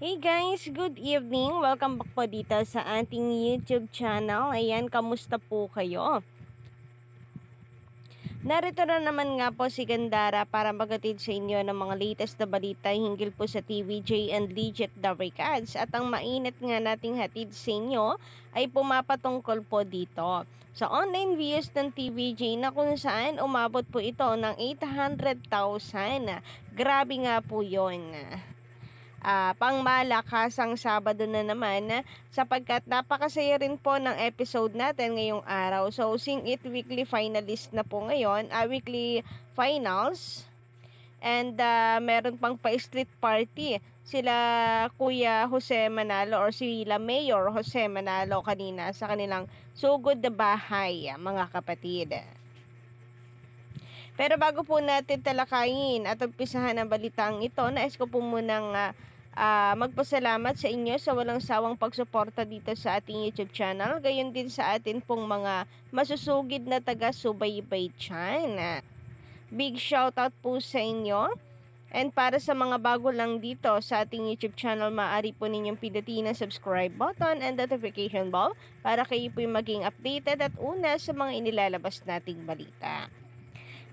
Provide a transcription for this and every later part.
Hey guys, good evening. Welcome back po dito sa ating YouTube channel. Ayan, kamusta po kayo? Narito na naman nga po si Gandara para magatid sa inyo ng mga latest na balita hinggil po sa TVJ and Legit the Recads. At ang mainit nga nating hatid sa inyo ay pumapatungkol po dito sa online views ng TVJ na kung saan umabot po ito ng 800,000. Grabe nga po yun. Pangmalakasang Sabado na naman sapagkat napakasaya rin po ng episode natin ngayong araw. So, Sing It weekly finalist na po ngayon, weekly finals. And meron pang pa-street party. Sila Kuya Jose Manalo or sila Mayor Jose Manalo kanina sa kanilang sugod na bahay, mga kapatid. Pero bago po natin talakayin at umpisahan ang balitang ito, nais ko po munang magpasalamat sa inyo sa walang sawang pagsuporta dito sa ating YouTube channel. Gayon din sa atin pong mga masusugid na taga-subaybay dyan. Big shoutout po sa inyo. And para sa mga bago lang dito sa ating YouTube channel, maaari po ninyong pindutin ang subscribe button and notification bell para kayo po maging updated at una sa mga inilalabas nating balita.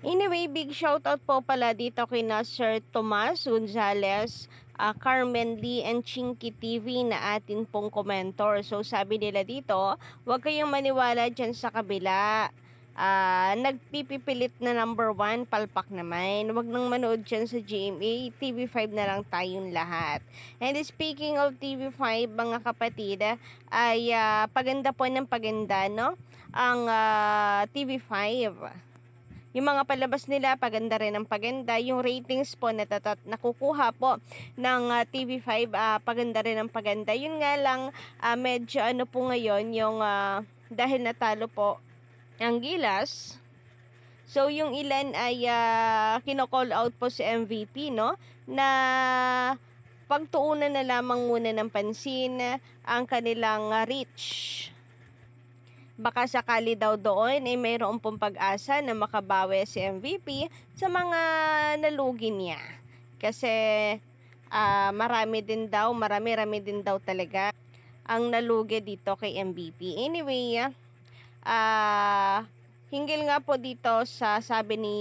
Anyway, big shoutout po pala dito kay Sir Tomas Gonzales, Carmen Lee and Chinky TV na atin pong komentor. So sabi nila dito, huwag kayong maniwala dyan sa kabila. Nagpipipilit na number 1, palpak naman. Huwag nang manood dyan sa GMA, TV5 na lang tayong lahat. And speaking of TV5, mga kapatid, ay paganda po ng paganda, no? Ang TV5. Yung mga palabas nila, paganda rin ang paganda. Yung ratings po nakukuha po ng TV5, paganda rin ang paganda. Yun nga lang, medyo ano po ngayon, yung dahil natalo po ang Gilas. So, yung ilan ay kino-call out po si MVP, no? Na pagtuunan na lamang muna ng pansin ang kanilang reach. Baka sakali daw doon ay mayroon pong pag-asa na makabawi si MVP sa mga nalugi niya. Kasi marami din daw talaga ang nalugi dito kay MVP. Anyway, hinggil nga po dito sa sabi ni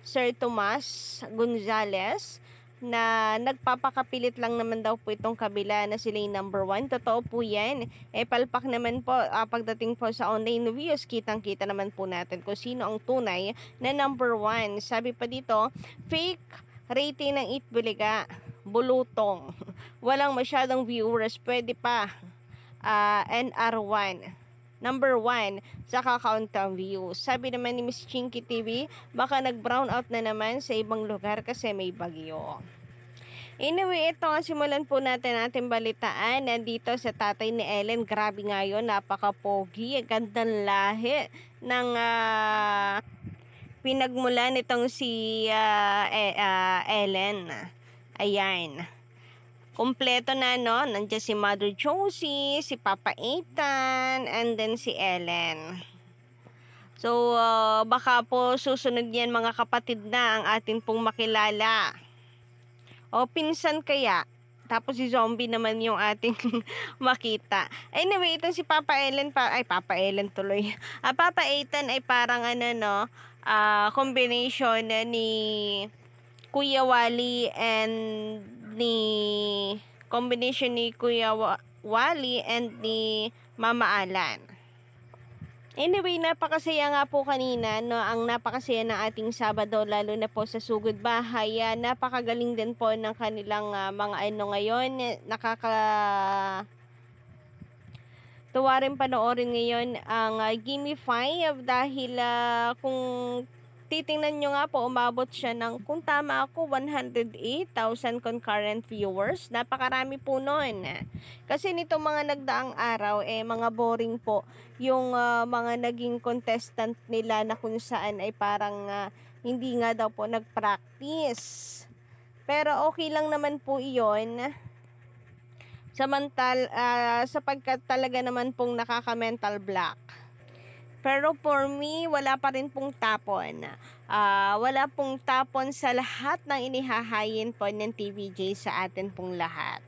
Sir Tomas Gonzales na nagpapakapilit lang naman daw po itong kabila na sila yung number 1. Totoo po yan. Palpak naman po pagdating po sa online views, kitang-kita naman po natin kung sino ang tunay na number 1. Sabi pa dito, fake rating ng Itbulaga, bulutong. Walang masyadong viewers, pwede pa. NR1. Number 1 sa countdown views. Sabi naman ni Miss Chinky TV, baka nag-brown out na naman sa ibang lugar kasi may bagyo. Anyway, ito ang simulan po natin ating balitaan. Nandito sa tatay ni Ellen. Grabe nga yun, napaka-pogi. Gandang lahi ng pinagmulan nitong si Ellen. Ayan. Kompleto na, no? Nandiyan si Mother Josie, si Papa Ethan, and then si Ellen. So, baka po susunod yan mga kapatid na ang atin pong makilala. O, pinsan kaya. Tapos si zombie naman yung ating makita. Anyway, ito si Papa Ellen, Papa Ellen tuloy. Papa Ethan ay parang combination ni Kuya Wally and combination ni Kuya Wally and ni Mama Alan. Anyway, napakasaya nga po kanina, no? Ang napakasaya ng ating Sabado, lalo na po sa sugod bahay. Napakagaling din po ng kanilang mga ngayon. Tuwa rin panoorin ngayon ang Gimme 5 dahil kung titingnan nyo nga po, umabot siya ng, kung tama ako, 108,000 concurrent viewers. Napakarami po nun. Kasi nito mga nagdaang araw, mga boring po yung mga naging contestant nila na kung saan ay parang hindi nga daw po nag-practice. Pero okay lang naman po iyon. Sapagkat talaga naman pong nakaka-mental block. Pero for me, wala pa rin pong tapon. Wala pong tapon sa lahat ng inihahayin po ng TVJ sa atin pong lahat.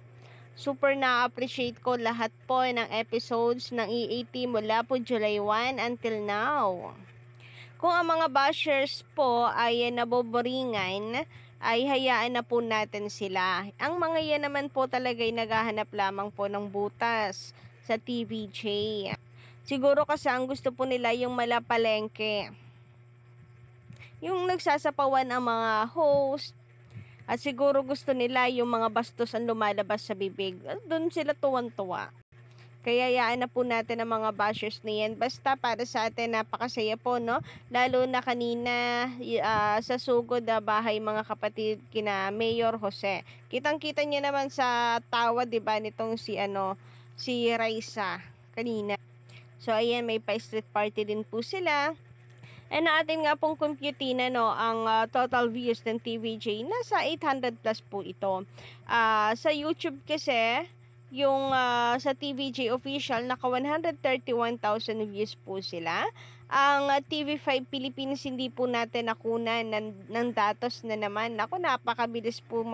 Super na-appreciate ko lahat po ng episodes ng EAT mula po July 1 until now. Kung ang mga bashers po ay naboboringan, ay hayaan na po natin sila. Ang mga yan naman po talaga ay naghahanap lamang po ng butas sa TVJ. Siguro kasi ang gusto po nila yung malapalengke. Yung nagsasapawan ang mga host, at siguro gusto nila yung mga bastos ang lumalabas sa bibig. Doon sila tuwan-tuwa. Kaya yaan na po natin ang mga bashers na yan. Basta para sa atin, napakasaya po, no? Lalo na kanina sa sugod na bahay, mga kapatid, kina Mayor Jose. Kitang-kita niya naman sa tawa, diba, nitong si Raisa kanina. So, ayan, may pa-street party din po sila. And atin nga pong computina, no, ang total views ng TVJ, nasa 800 plus po ito. Sa YouTube kasi, yung sa TVJ official, naka 131,000 views po sila. Ang TV5 Philippines, hindi po natin nakunan ng datos na naman. Ako, napakabilis po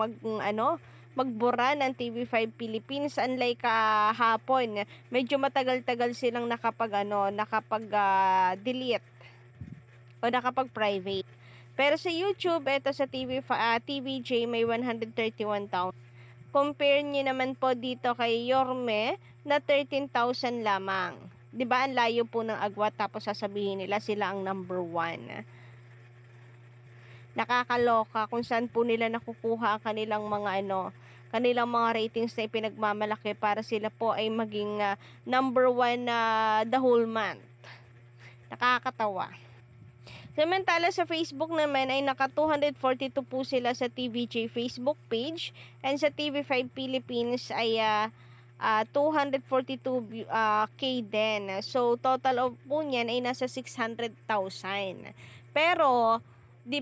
magbura ng TV5 Philippines, unlike kahapon. Medyo matagal-tagal silang nakapag-delete o nakapag-private. Pero sa YouTube, ito sa TVJ may 131,000. Compare niyo naman po dito kay Yorme na 13,000 lamang. 'Di ba? Ang layo po ng agwat, tapos sasabihin nila sila ang number 1. Nakakaloka kung saan po nila nakukuha ang kanilang mga ratings na ipinagmamalaki para sila po ay maging number 1 the whole month. Nakakatawa. Samantala sa Facebook naman ay naka 242 po sila sa TVJ Facebook page, and sa TV5 Philippines ay 242k din. So total of po niyan ay nasa 600,000. Pero 'di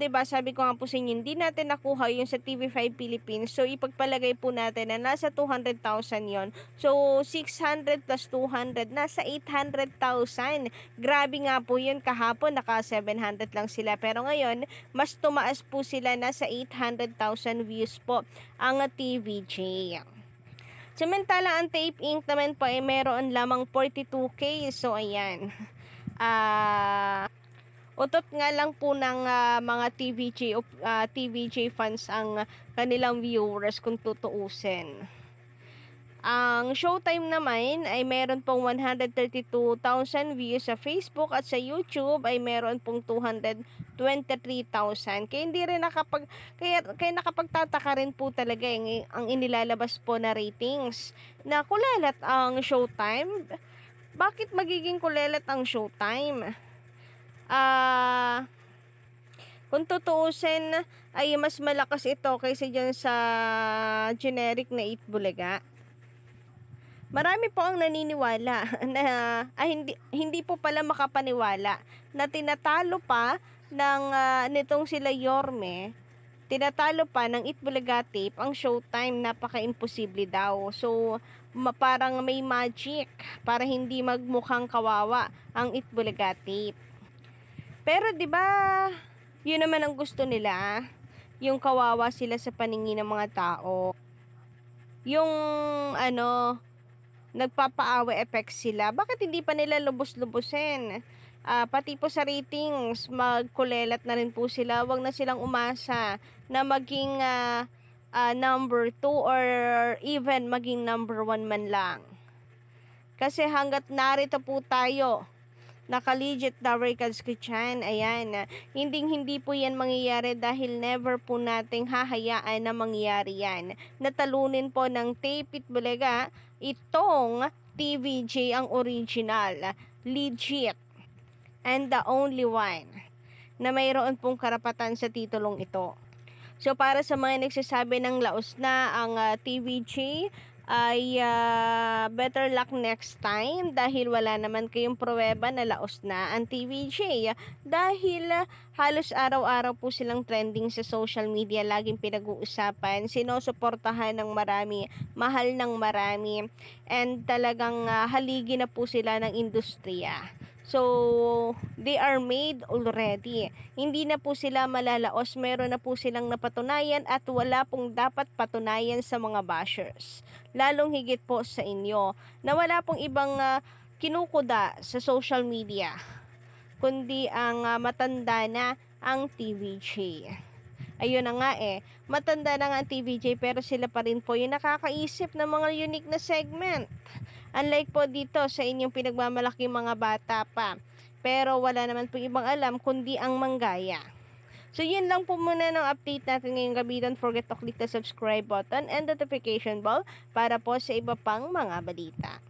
ba, sabi ko nga po sa inyo, hindi natin nakuha yung sa TV5 Philippines. So ipagpalagay po natin na nasa 200,000 yon. So 600 plus 200, nasa 800,000. Grabe nga po yun. Kahapon naka 700 lang sila, pero ngayon mas tumaas po sila, nasa 800,000 views po ang TVJ. Samantala ang Tape Inc naman po ay meron lamang 42k. So ayan, utot nga lang po ng mga TVJ fans ang kanilang viewers kung tutuusin. Ang Showtime naman ay meron pong 132,000 views sa Facebook, at sa YouTube ay meron pong 223,000. Kaya hindi rin kaya nakapagtataka rin po talaga ang inilalabas po na ratings. Na kulelat ang Showtime. Bakit magiging kulelat ang Showtime? Kung tutuusin ay mas malakas ito kaysa dyan sa generic na Itbulaga. Marami po ang naniniwala na hindi po pala makapaniwala na tinatalo pa ng nitong sila Yorme, tinatalo pa ng Itbulaga tape ang Showtime. Napaka-imposible daw. So parang may magic para hindi magmukhang kawawa ang Itbulaga tape. Pero 'di ba, yun naman ang gusto nila, yung kawawa sila sa paningin ng mga tao. Yung nagpapaawa effect sila. Bakit hindi pa nila lubos-lubusin? Pati po sa ratings, magkulelat na rin po sila. Wag na silang umasa na maging number 2 or even maging number 1 man lang. Kasi hanggat narito po tayo, naka-legit na records ko dyan, ayan, hindi po yan mangyayari dahil never po nating hahayaan na mangyayari yan. Natalunin po ng Tape Itbulaga itong TVJ, ang original, legit, and the only one na mayroon pong karapatan sa titulong ito. So para sa mga nagsasabi ng laos na ang TVJ, ay better luck next time, dahil wala naman kayong pruweba na laos na ang TVJ, dahil halos araw-araw po silang trending sa social media, laging pinag-uusapan, sinusuportahan ng marami, mahal ng marami, and talagang haligi na po sila ng industriya. So, they are made already. Hindi na po sila malalaos, meron na po silang napatunayan at wala pong dapat patunayan sa mga bashers. Lalong higit po sa inyo na wala pong ibang kinukuda sa social media, kundi ang matanda na ang TVJ. Ayun na nga matanda na nga ang TVJ pero sila pa rin po yung nakakaisip ng mga unique na segment. Unlike po dito sa inyong pinagmamalaki mga bata pa. Pero wala naman po ibang alam kundi ang manggaya. So yun lang po muna ng update natin ngayong gabi. Don't forget to click the subscribe button and notification bell para po sa iba pang mga balita.